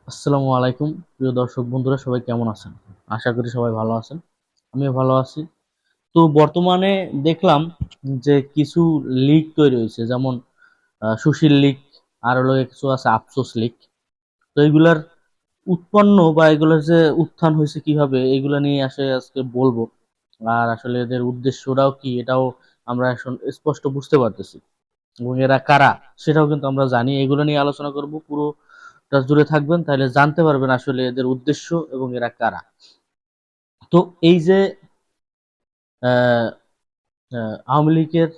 আসসালামু আলাইকুম। প্রিয় দর্শক বন্ধুরা, সবাই কেমন আছেন? আশা করি সবাই ভালো আছেন। আমিও ভালো আছি। তো বর্তমানে দেখলাম যে কিছু লীগ তৈরি হয়েছে, যেমন সুশীল লীগ, আর হলো কিছু আছে আফসোস লীগ। তো এগুলার উৎপন্ন বা এগুলোর যে উত্থান হয়েছে কিভাবে, এগুলা নিয়ে আজকে বলবো। আর আসলে এদের উদ্দেশ্যটাও কি, এটাও আমরা এখন স্পষ্ট বুঝতে পারতেছি, এবং এরা কারা সেটাও কিন্তু আমরা জানি। এগুলো নিয়ে আলোচনা করব, পুরোটা জুড়ে থাকবেন, তাহলে জানতে পারবেন আসলে এদের উদ্দেশ্য এবং এরা কারা। তো এই যে আহ, আওয়ামী লীগের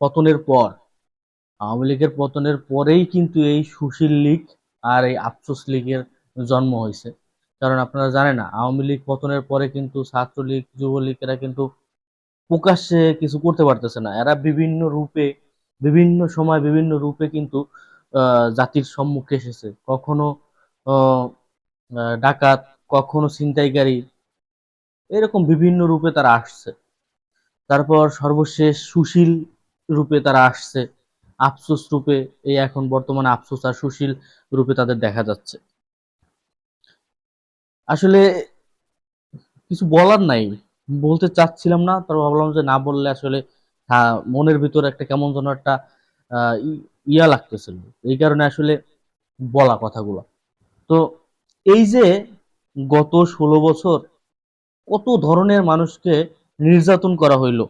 পতনের পর, আওয়ামী লীগের পতনের পরেই কিন্তু এই সুশীল লীগ আর এই আফসোস লীগের জন্ম হয়েছে। কারণ আপনারা জানেন না, আওয়ামী লীগ পতনের পরে কিন্তু ছাত্রলীগ, যুবলীগ এরা কিন্তু প্রকাশ্যে কিছু করতে পারতেছে না। এরা বিভিন্ন রূপে, বিভিন্ন সময়, বিভিন্ন রূপে কিন্তু জাতির সম্মুখে এসেছে। কখনো আহ, ডাকাত, কখনো ছিনতাইকারী, এরকম বিভিন্ন রূপে তারা আসছে। তারপর সর্বশেষ সুশীল রূপে তারা আসছে, আফসোস রূপে। এই এখন বর্তমানে আফসোস আর সুশীল রূপে তাদের দেখা যাচ্ছে। আসলে কিছু বলার নাই, বলতে চাচ্ছিলাম না, তবে ভাবলাম যে না বললে আসলে মনের ভিতর একটা কেমন যেন একটা ইয়া লাগতেছিল। এই কারণে আসলে বলা কথাগুলো। তো এই যে গত 16 বছর কত ধরনের মানুষকে নির্যাতন করা হইলো,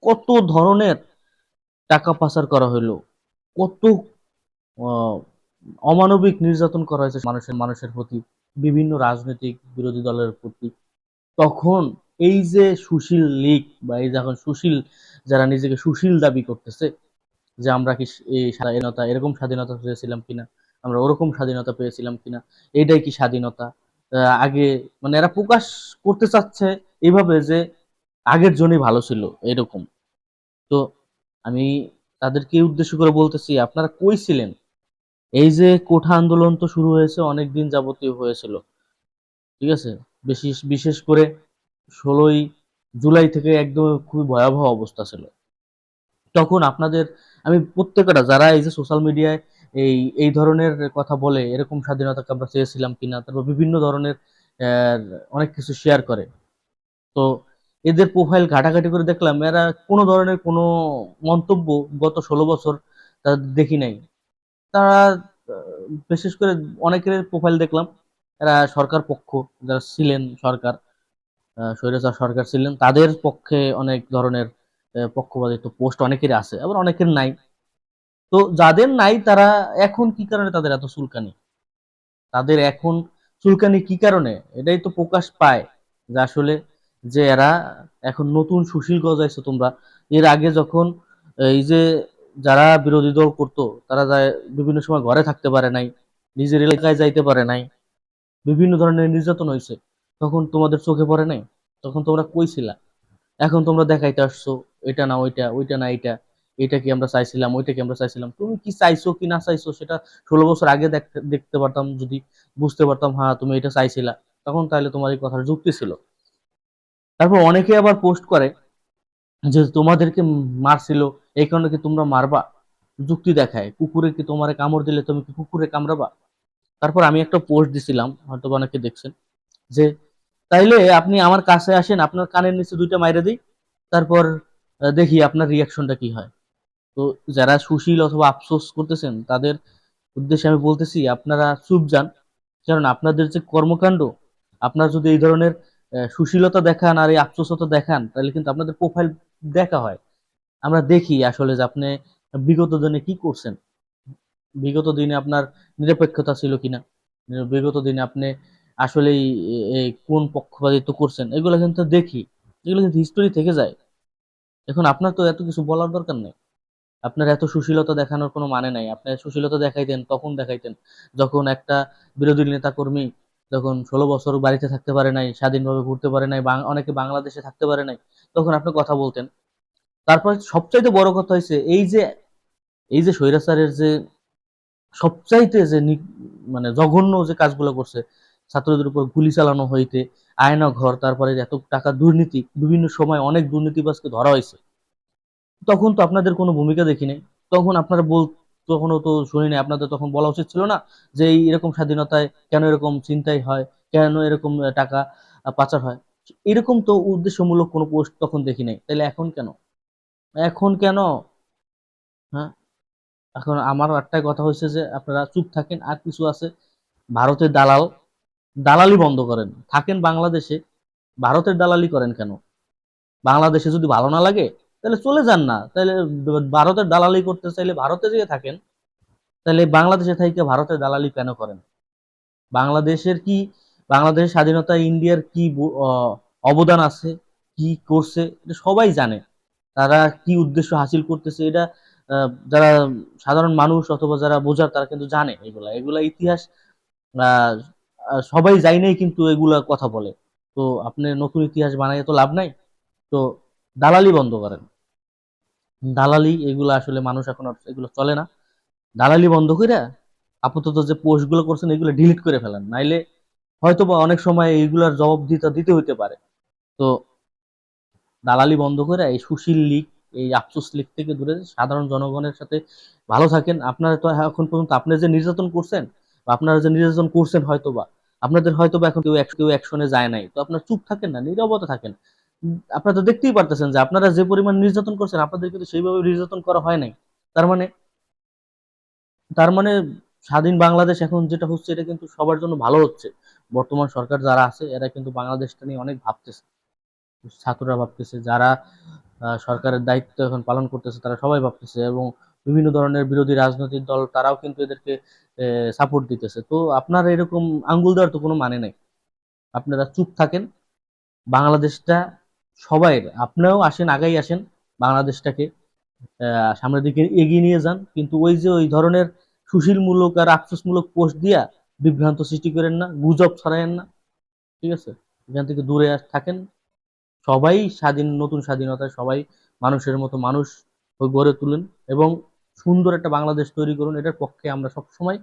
কত ধরনের টাকা পাচার করা হইলো, কত আহ, অমানবিক নির্যাতন করা হয়েছে মানুষের মানুষের প্রতি, বিভিন্ন রাজনৈতিক বিরোধী দলের প্রতি। তখন এই যে সুশীল লীগ, বা এই যে এখন সুশীল, যারা নিজেকে সুশীল দাবি করতেছে, যে আমরা কি এই স্বাধীনতা, এরকম স্বাধীনতা পেয়েছিলাম কিনা, আমরা ওরকম স্বাধীনতা পেয়েছিলাম কিনা, এইটাই কি স্বাধীনতা? আগে, মানে এরা প্রকাশ করতে চাচ্ছে এইভাবে যে আগের জনই ভালো ছিল, এরকম। তো আমি তাদেরকে উদ্দেশ্য করে বলতেছি, আপনারা কই ছিলেন? এই যে কোঠা আন্দোলন তো শুরু হয়েছে, অনেক দিন যাবতীয় হয়েছিল, ঠিক আছে? বিশেষ বিশেষ করে 16ই জুলাই থেকে একদম খুবই ভয়াবহ অবস্থা ছিল। তখন আপনাদের, আমি প্রত্যেকটা যারা এই যে সোশ্যাল মিডিয়ায় এই এই ধরনের কথা বলে, এরকম স্বাধীনতাকে আমরা চেয়েছিলাম কিনা, তারপর বিভিন্ন ধরনের আহ, অনেক কিছু শেয়ার করে, তো এদের প্রোফাইল ঘাটাঘাটি করে দেখলাম এরা কোনো ধরনের কোনো মন্তব্য গত 16 বছর তাদের দেখি নাই। তারা বিশেষ করে অনেকের প্রোফাইল দেখলাম, এরা সরকার পক্ষ, যারা ছিলেন সরকার, স্বৈরাচার সরকার ছিলেন, তাদের পক্ষে অনেক ধরনের পক্ষপাতিত্ব পোস্ট অনেকেরই আছে, আবার অনেকের নাই। তো যাদের নাই তারা এখন কি কারণে তাদের এত চুলকানি, তাদের এখন চুলকানি কি কারণে, এটাই তো প্রকাশ পায় যে আসলে যে এরা এখন নতুন সুশীল গজাইছো তোমরা। এর আগে যখন এই যে যারা বিরোধী দল করতো, তারা যায় বিভিন্ন সময় ঘরে থাকতে পারে নাই, নিজের এলাকায় যাইতে পারে নাই, বিভিন্ন ধরনের নির্যাতন হয়েছে, তখন তোমাদের চোখে পড়ে নাই? তখন তোমরা কই ছিলা? এখন তোমরা দেখাইতে আসছো এটা না ওইটা, ওইটা না এটা, এটা কি আমরা চাইছিলাম, ওইটা কি আমরা চাইছিলাম। তুমি কি চাইছো কি না চাইছো সেটা 16 বছর আগে দেখতে দেখতে পারতাম, যদি বুঝতে পারতাম হ্যাঁ তুমি এটা চাইছিলা, তখন তাহলে তোমার এই কথার যুক্তি ছিল। তারপর অনেকে আবার পোস্ট করে যে তোমাদেরকে মারছিল, এই কারণে কি তোমরা মারবা, যুক্তি দেখায়। কুকুরে কি তোমারে কামড় দিলে তুমি কি কুকুরে কামড়াবা? তারপর আমি একটা পোস্ট দিছিলাম, হয়তো বা অনেকে দেখছেন, যে তাইলে আপনি আমার কাছে আসেন, আপনার কানের নিচে দুইটা মাইরে দিই, তারপর দেখি আপনার রিয়াকশনটা কি হয়। তো যারা সুশীল অথবা আফসোস করতেছেন, তাদের উদ্দেশ্যে আমি বলতেছি, আপনারা চুপ যান। কারণ আপনাদের যে কর্মকাণ্ড, আপনারা যদি এই ধরনের সুশীলতা দেখান আর এই আফসোসতা দেখান, তাহলে কিন্তু আপনাদের প্রোফাইল দেখা হয়, আমরা দেখি আসলে যে আপনি বিগত দিনে কি করছেন, বিগত দিনে আপনার নিরপেক্ষতা ছিল কিনা, বিগত দিনে আপনি আসলেই কোন পক্ষপাতিত্ব করছেন, এগুলো কিন্তু দেখি, এগুলো কিন্তু হিস্টোরি থেকে যায়। এখন আপনার তো এত কিছু বলার দরকার নেই। আপনার এত সুশীলতা দেখানোর কোনো মানে নাই। আপনি সুশীলতা দেখাইতেন তখন দেখাইতেন, যখন একটা বিরোধী নেতা কর্মী যখন 16 বছর বাড়িতে থাকতে পারে নাই, স্বাধীনভাবে ঘুরতে পারে নাই, অনেকে বাংলাদেশে থাকতে পারে নাই, তখন আপনি কথা বলতেন। তারপর সবচাইতে বড় কথা হয়েছে এই যে স্বৈরাচারের যে সবচাইতে যে মানে জঘন্য যে কাজগুলো করছে, ছাত্রদের উপর গুলি চালানো হইতে, আয়না ঘর, তারপরে এত টাকা দুর্নীতি, বিভিন্ন সময় অনেক দুর্নীতিবাজকে ধরা হয়েছে, তখন তো আপনাদের কোনো ভূমিকা দেখি নাই। তখন আপনারা তখনও তো শুনিনি, আপনাদের তখন বলা উচিত ছিল না যে এই এরকম স্বাধীনতায় কেন এরকম চিন্তাই হয়, কেন এরকম টাকা পাচার হয়? এরকম তো উদ্দেশ্যমূলক কোনো পোস্ট তখন দেখি নাই, তাহলে এখন কেন? এখন কেন? হ্যাঁ, এখন আমার একটাই কথা হয়েছে যে আপনারা চুপ থাকেন। আর কিছু আছে, ভারতের দালাল, দালালি বন্ধ করেন, থাকেন বাংলাদেশে, ভারতের দালালি করেন কেন? বাংলাদেশে যদি ভালো না লাগে তাহলে চলে যান না, তাহলে ভারতের দালালি করতে চাইলে ভারতে যেয়ে থাকেন, তাহলে বাংলাদেশে থেকে ভারতের দালালি কেন করেন? বাংলাদেশের কি, বাংলাদেশের স্বাধীনতায় ইন্ডিয়ার কি অবদান আছে, কি করছে এটা সবাই জানে। তারা কি উদ্দেশ্য হাসিল করতেছে এটা যারা সাধারণ মানুষ অথবা যারা বোঝার তারা কিন্তু জানে। এগুলা এগুলা ইতিহাস আহ, সবাই যাই নাই কিন্তু এগুলা কথা বলে। তো আপনি নতুন ইতিহাস বানাই তো লাভ নাই। তো দালালি বন্ধ করেন, দালালি এগুলো আসলে মানুষ এখন আর এগুলো চলে না। দালালি বন্ধ করে আপাতত যে পোস্ট গুলো করছেন এগুলো ডিলিট করে ফেলেন, নাইলে হয়তো বা অনেক সময় এইগুলার জবাব দিতে দিতে হইতে পারে। তো দালালি বন্ধ করে এই সুশীল লীগ, এই আফসোস লীগ থেকে দূরে সাধারণ জনগণের সাথে ভালো থাকেন। আপনারা তো এখন পর্যন্ত আপনি যে নির্যাতন করছেন বা আপনারা যে নির্যাতন করছেন হয়তোবা, আপনাদের হয়তোবা এখন কেউ অ্যাকশনে যায় নাই, তো আপনারা চুপ থাকেন না, নীরবতা থাকেন। আপনারা তো দেখতেই পারতেছেন যে আপনারা যে পরিমাণ নির্যাতন করছেন আপনাদের কিন্তু সেইভাবে নির্যাতন করা হয় নাই। তার মানে, তার মানে স্বাধীন বাংলাদেশ এখন যেটা হচ্ছে এটা কিন্তু সবার জন্য ভালো হচ্ছে। বর্তমান সরকার যারা আছে এরা কিন্তু বাংলাদেশটা নিয়ে অনেক ভাবতেছে, ছাত্ররা ভাবতেছে, যারা সরকারের দায়িত্ব এখন পালন করতেছে তারা সবাই ভাবতেছে, এবং বিভিন্ন ধরনের বিরোধী রাজনৈতিক দল তারাও কিন্তু এদেরকে সাপোর্ট দিতেছে। তো আপনারা এরকম আঙ্গুল দেওয়ার তো কোনো মানে নাই, আপনারা চুপ থাকেন। বাংলাদেশটা সবাই, আপনিও আসেন, আগাই আসেন, বাংলাদেশটাকে সামনের দিকে এগিয়ে নিয়ে যান, কিন্তু ওই যে ওই ধরনের সুশীলমূলক আর আফসোসমূলক পোস্ট দিয়া বিভ্রান্ত সৃষ্টি করেন না, গুজব ছড়ায়েন না। ঠিক আছে, এখান থেকে দূরে থাকেন। সবাই স্বাধীন, নতুন স্বাধীনতায় সবাই মানুষের মতো মানুষ হয়ে গড়ে তুলেন এবং সুন্দর একটা বাংলাদেশ তৈরি করুন, এটার পক্ষে আমরা সব সময়।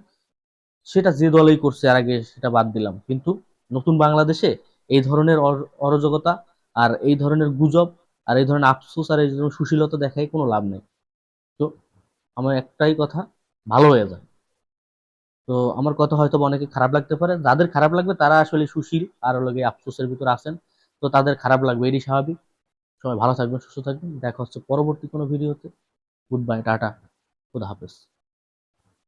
সেটা যে দলই করছে আর আগে সেটা বাদ দিলাম, কিন্তু নতুন বাংলাদেশে এই ধরনের অরাজকতা আর এই ধরনের গুজব আর এই ধরনের আফসোস আর এই ধরনের সুশীলতা দেখাই কোনো লাভ নেই। তো আমার একটাই কথা, ভালো হয়ে যায়। তো আমার কথা হয়তো বা অনেকে খারাপ লাগতে পারে, যাদের খারাপ লাগবে তারা আসলে সুশীল আর লগে আফসোসের ভিতর আছেন। তো তাদের খারাপ লাগবে, এটি স্বাভাবিক। সবাই ভালো থাকবেন, সুস্থ থাকবেন, দেখা হচ্ছে পরবর্তী কোনো ভিডিওতে। গুড বাই, টাটা, খুদা হাফেজ।